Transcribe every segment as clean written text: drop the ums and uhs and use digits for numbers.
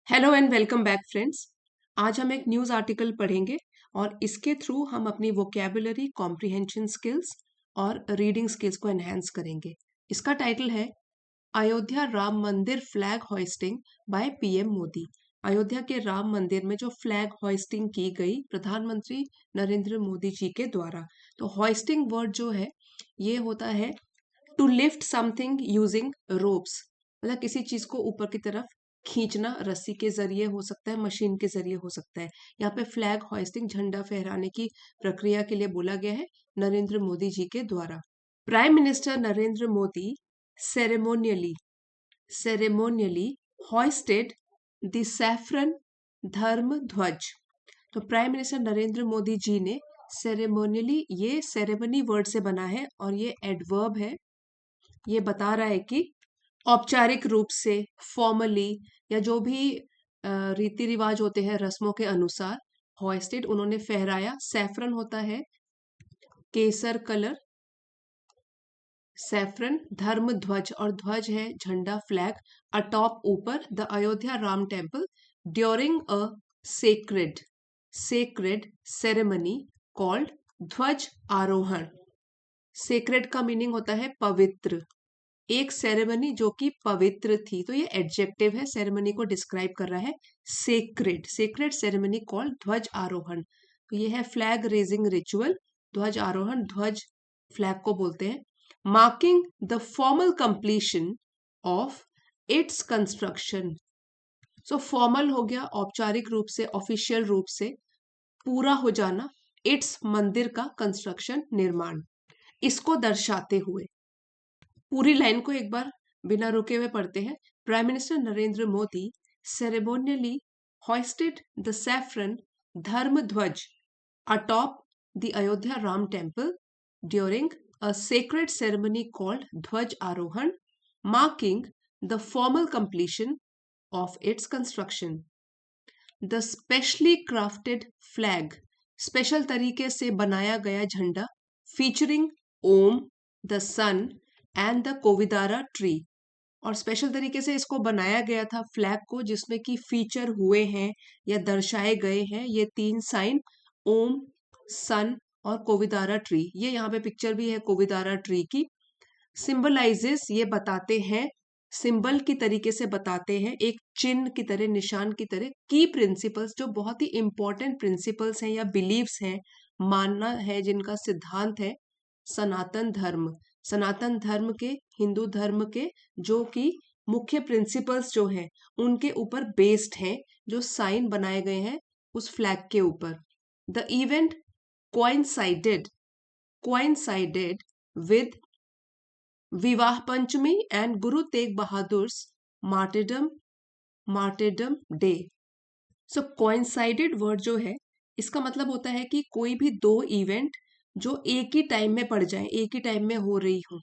Hello and welcome back friends. आज हम एक न्यूज़ आर्टिकल पढ़ेंगे और इसके थ्रू हम अपनी वोकेबुलरी, कॉम्प्रिहेंशन स्किल्स और रीडिंग स्किल्स को एनहेंस करेंगे। इसका टाइटल है अयोध्या राम मंदिर flag hoisting by PM Modi. Ayodhya के राम मंदिर में जो फ्लैग होइस्टिंग की गई प्रधानमंत्री नरेंद्र मोदी जी के द्वारा। तो होइस्टिंग वर्ड जो है ये होता है to lift something using ropes, मतलब किसी चीज को ऊपर की तरफ खींचना, रस्सी के जरिए हो सकता है, मशीन के जरिए हो सकता है। यहाँ पे फ्लैग होइस्टिंग, झंडा फहराने की प्रक्रिया के लिए बोला गया है नरेंद्र मोदी जी के द्वारा। Prime minister Narendra Modi ceremonially ceremonially hoisted the saffron dharma dhwaj. तो प्राइम मिनिस्टर नरेंद्र मोदी जी ने सेरेमोनियली, ये सेरेमनी वर्ड से बना है और ये एडवर्ब है। ये बता रहा है कि औपचारिक रूप से, फॉर्मली, या जो भी रीति रिवाज होते हैं रस्मों के अनुसार, होइस्टेड उन्होंने फहराया। सैफरन होता है केसर कलर, सैफरन धर्म ध्वज, और ध्वज है झंडा, फ्लैग, अटॉप ऊपर the Ayodhya Ram temple during a sacred sacred ceremony called ध्वज आरोहण। सेक्रेड का मीनिंग होता है पवित्र, एक सेरेमनी जो कि पवित्र थी, तो ये एडजेक्टिव है, सेरेमनी को डिस्क्राइब कर रहा है। सेक्रेड सेक्रेड सेरेमनी कॉल्ड ध्वज आरोहण। तो ये है फ्लैग रेजिंग रिचुअल, ध्वज आरोहण, ध्वज फ्लैग को बोलते हैं। Marking the formal completion of its construction. So formal हो गया, औपचारिक रूप से, ऑफिशियल रूप से पूरा हो जाना, इट्स मंदिर का कंस्ट्रक्शन, निर्माण, इसको दर्शाते हुए। पूरी लाइन को एक बार बिना रुके हुए पढ़ते हैं। Prime minister Narendra Modi ceremonially hoisted the saffron धर्म ध्वज atop the Ayodhya Ram temple during a sacred ceremony called Dhwaj Arohan, marking the formal completion of its construction. The specially crafted flag, special तरीके से बनाया गया झंडा, featuring Om, the sun and the Kovidara tree, और special तरीके से इसको बनाया गया था फ्लैग को, जिसमें कि फीचर हुए हैं या दर्शाए गए हैं ये तीन साइन, ओम, सन और कोविदारा ट्री। ये यहाँ पे पिक्चर भी है कोविदारा ट्री की। सिंबलाइजेस, ये बताते हैं, सिंबल की तरीके से बताते हैं, एक चिन्ह की तरह, निशान की तरह, की प्रिंसिपल्स, जो बहुत ही इंपॉर्टेंट प्रिंसिपल्स हैं या बिलीव्स हैं, मानना है, जिनका सिद्धांत है सनातन धर्म। सनातन धर्म के, हिंदू धर्म के जो कि मुख्य प्रिंसिपल्स जो हैं उनके ऊपर बेस्ड हैं, जो साइन बनाए गए हैं उस फ्लैग के ऊपर। The event coincided coincided with विवाह पंचमी and Guru Tegh बहादुर्स मार्टिडम मार्टिडम day. So coincided word जो है, इसका मतलब होता है कि कोई भी दो इवेंट जो एक ही टाइम में पड़ जाए, एक ही टाइम में हो रही हो।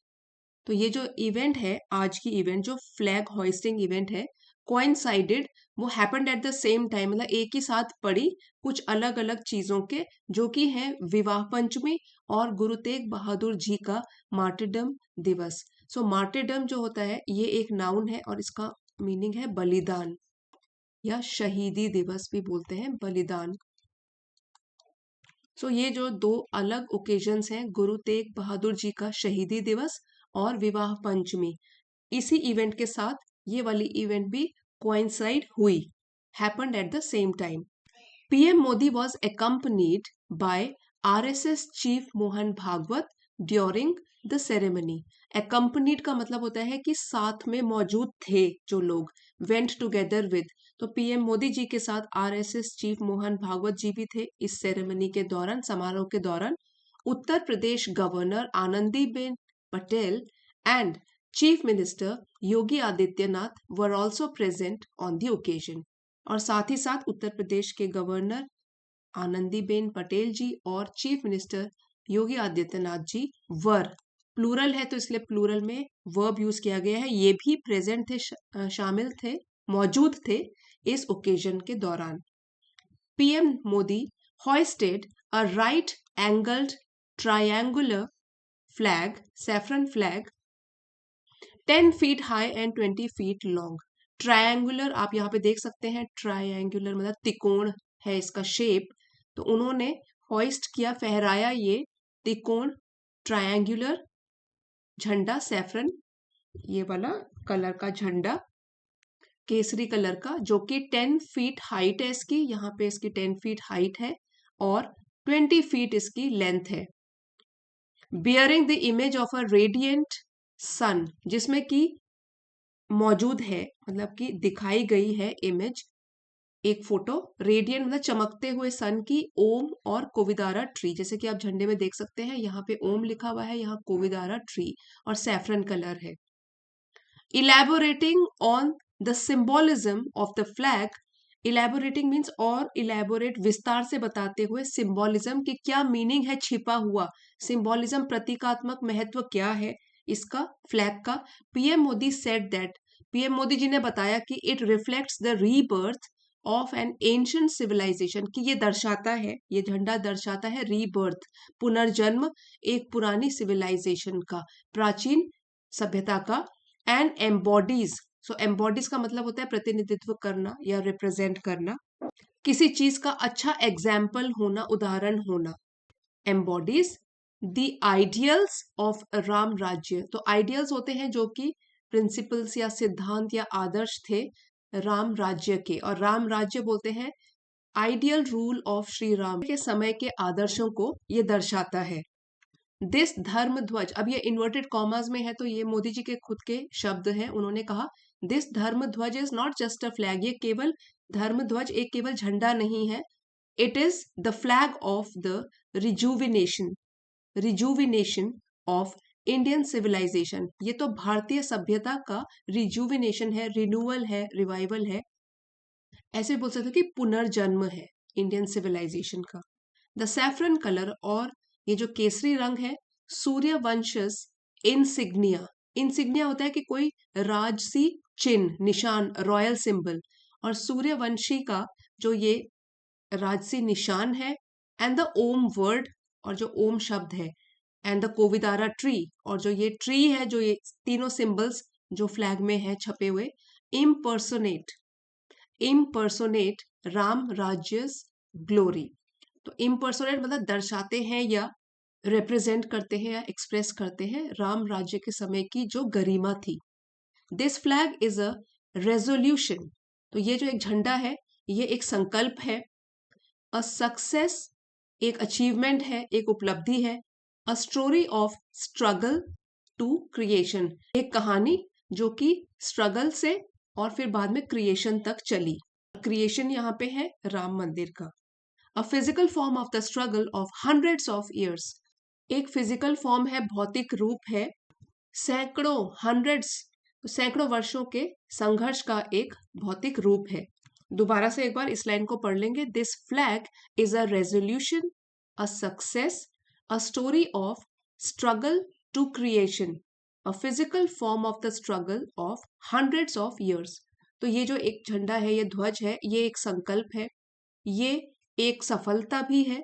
तो ये जो इवेंट है, आज की इवेंट जो फ्लैग होइस्टिंग इवेंट है, कोइंसाइडेड, वो happened at the same time, मतलब एक ही साथ पड़ी कुछ अलग अलग चीजों के, जो कि है विवाह पंचमी और गुरु तेग बहादुर जी का मार्टिडम दिवस। सो मार्टिडम जो होता है ये एक नाउन है और इसका मीनिंग है बलिदान, या शहीदी दिवस भी बोलते हैं, बलिदान। सो ये जो दो अलग ओकेजन्स हैं, गुरु तेग बहादुर जी का शहीदी दिवस और विवाह पंचमी, इसी इवेंट के साथ ये वाली इवेंट भी कोइंसाइड हुई, happened at the same time. PM Modi was accompanied by RSS chief Mohan Bhagwat during the ceremony. accompanied का मतलब होता है कि साथ में मौजूद थे जो लोग, went together with। तो पीएम मोदी जी के साथ आरएसएस चीफ मोहन भागवत जी भी थे इस सेरेमनी के दौरान, समारोह के दौरान। Uttar Pradesh governor Anandiben Patel and chief minister Yogi Adityanath were also present on the occasion. और साथ ही साथ उत्तर प्रदेश के गवर्नर आनंदीबेन पटेल जी और चीफ मिनिस्टर योगी आदित्यनाथ जी, वर प्लूरल है तो इसलिए प्लूरल में वर्ब यूज किया गया है, ये भी प्रेजेंट थे, शामिल थे, मौजूद थे इस ओकेजन के दौरान। PM Modi hoisted a right angled triangular flag, saffron flag, 10 feet high and 20 feet long. Triangular, आप यहाँ पे देख सकते हैं ट्रायंगुलर मतलब त्रिकोण है इसका शेप, तो उन्होंने होइस्ट किया, फहराया ये त्रिकोण ट्रायंगुलर झंडा, सैफरन ये वाला कलर का झंडा, केसरी कलर का, जो कि 10 फीट हाइट है इसकी, यहाँ पे इसकी 10 फीट हाइट है और 20 फीट इसकी लेंथ है। Bearing the image of a radiant sun, जिसमें कि मौजूद है, मतलब कि दिखाई गई है इमेज, एक फोटो, रेडिएंट मतलब चमकते हुए सन की, ओम और कोविदारा ट्री, जैसे कि आप झंडे में देख सकते हैं, यहाँ पे ओम लिखा हुआ है, यहाँ कोविदारा ट्री और सैफरन कलर है। Elaborating on the symbolism of the flag, elaborating means और इलेबोरेट, विस्तार से बताते हुए, सिंबोलिज्म की क्या मीनिंग है, छिपा हुआ सिंबोलिज्म, प्रतीकात्मक महत्व क्या है इसका फ्लैग का। PM Modi said that, PM Modi ji ने बताया कि it reflects the rebirth of an ancient civilisation, कि ये दर्शाता है, ये झंडा दर्शाता है रीबर्थ, पुनर्जन्म एक पुरानी सिविलाइजेशन का, प्राचीन सभ्यता का। एंड एम्बॉडीज, सो एम्बॉडीज का मतलब होता है प्रतिनिधित्व करना या रिप्रेजेंट करना, किसी चीज का अच्छा एग्जाम्पल होना, उदाहरण होना। Embodies the ideals of Ram राज्य, तो आइडियल्स होते हैं जो कि प्रिंसिपल्स या सिद्धांत या आदर्श थे राम राज्य के, और राम राज्य बोलते हैं ideal rule of Shri Ram के समय के आदर्शों को ये दर्शाता है। दिस धर्म ध्वज, अब ये इन्वर्टेड कॉमर्स में है, तो ये मोदी जी के खुद के शब्द हैं, उन्होंने कहा this dharma dhwaj is not just a flag, ये केवल धर्म ध्वज एक केवल झंडा नहीं है, it is the flag of the rejuvenation of Indian civilisation, ये तो भारतीय सभ्यता का रिजुविनेशन है, रिन्यूअल है, रिवाइवल है, ऐसे बोल सकते कि पुनर्जन्म है इंडियन सिविलाइजेशन का। द सैफरन कलर, और ये जो केसरी रंग है, सूर्यवंशस इंसिग्निया, इंसिग्निया होता है कि कोई राजसी चिन्ह, निशान, रॉयल सिंबल, और सूर्यवंशी का जो ये राजसी निशान है, एंड द ओम वर्ड, और जो ओम शब्द है, एंड द कोविदारा ट्री, और जो ये ट्री है, जो ये तीनों सिंबल्स जो फ्लैग में है छपे हुए, इम्पर्सोनेट राम राज्यस ग्लोरी, तो इम्पर्सोनेट मतलब दर्शाते हैं या रिप्रेजेंट करते हैं या एक्सप्रेस करते हैं राम राज्य के समय की जो गरिमा थी। This flag is a resolution, तो ये जो एक झंडा है ये एक संकल्प है, अ सक्सेस एक अचीवमेंट है, एक उपलब्धि है, a story of struggle to creation, एक कहानी जो कि स्ट्रगल से और फिर बाद में क्रिएशन तक चली, क्रिएशन यहाँ पे है राम मंदिर का। अ physical form of the struggle of hundreds of years, एक फिजिकल फॉर्म है, भौतिक रूप है, सैकड़ों, हंड्रेड्स, सैकड़ों वर्षों के संघर्ष का एक भौतिक रूप है। दोबारा से एक बार इस लाइन को पढ़ लेंगे। This flag is a resolution, a success, a story of struggle to creation, a physical form of the struggle of hundreds of years, तो ये जो एक झंडा है, ये ध्वज है, ये एक संकल्प है, ये एक सफलता भी है,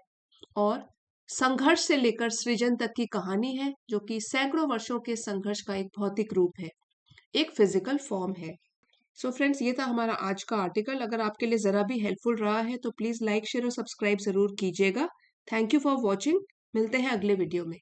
और संघर्ष से लेकर सृजन तक की कहानी है, जो कि सैकड़ों वर्षों के संघर्ष का एक भौतिक रूप है, एक फिजिकल फॉर्म है। सो फ्रेंड्स, ये था हमारा आज का आर्टिकल। अगर आपके लिए जरा भी हेल्पफुल रहा है तो प्लीज लाइक, शेयर और सब्सक्राइब जरूर कीजिएगा। थैंक यू फॉर वॉचिंग, मिलते हैं अगले वीडियो में।